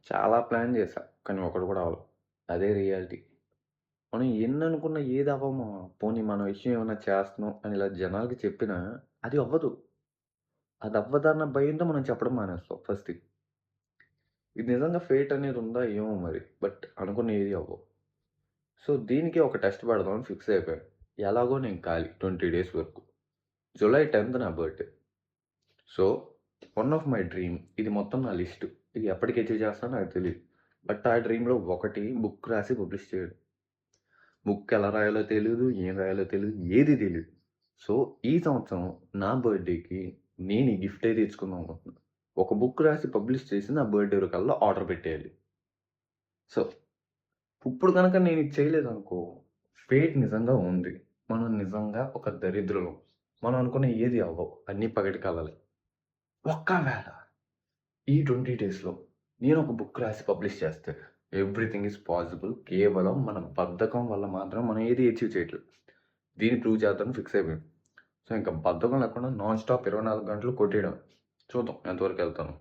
చాలా ప్లాన్ చేశా. కానీ ఒకటి కూడా అవ్వల. అదే రియాలిటీ. మనం ఎన్ననుకున్నా ఏది అవ్వము. పోనీ మన విషయం ఏమన్నా చేస్తున్నాం అని ఇలా జనాలకి చెప్పినా అది అవ్వదు. అది అవ్వదన్న భయంతో మనం చెప్పడం మానేస్తాం ఫస్ట్ థింగ్. ఇది నిజంగా ఫేట్ అనేది ఉందా ఏమో మరి. బట్ అనుకున్నయి ఏది అవ్వవు. సో, దీనికి ఒక టెస్ట్ పెడదామని ఫిక్స్ అయిపోయాను. ఎలాగో నేను ఖాళీ 20 డేస్ వరకు. జులై 10థ్ నా birthday. So, one of my dream ఇది మొత్తం నా లిస్టు. ఇది ఎప్పటికి అచీవ్ చేస్తానో నాకు తెలీదు. బట్ ఆ డ్రీమ్‌లో ఒకటి బుక్ రాసి పబ్లిష్ చేయడం. బుక్ ఎలా రాయాలో తెలీదు. ఏం రాయాలో తెలీదు. ఏది తెలీదు. సో, ఈ సంవత్సరం నా బర్త్‌డేకి నేను ఈ గిఫ్టే తెచ్చుకుందాం అనుకుంటున్నా. ఒక బుక్ రాసి పబ్లిష్ చేసి నా బర్త్‌డే కల్లా ఆర్డర్ పెట్టేయాలి. సో, ఇప్పుడు గనక నేను ఇది చేయలేదనుకో, ఫేట్ నిజంగా ఉంది. మనం నిజంగా ఒక దరిద్రులం. మనం అనుకున్న ఏది అవ్వవు. అన్నీ పగటి కలలే. ఒక్కవేళ ఈ 20 డేస్‌లో నేను ఒక బుక్ రాసి పబ్లిష్ చేస్తే ఎవ్రీథింగ్ ఈజ్ పాసిబుల్. కేవలం మన బద్ధకం వల్ల మాత్రం మనం ఏది అచీవ్ చేయట్లేదు. దీన్ని ప్రూవ్ చేద్దామని ఫిక్స్ అయిపోయాను. సో, ఇంక బద్ధకం లేకుండా నాన్ స్టాప్ 24 గంటలు కొట్టేయడమే. చూద్దాం ఎంతవరకు ఎళ్తానో.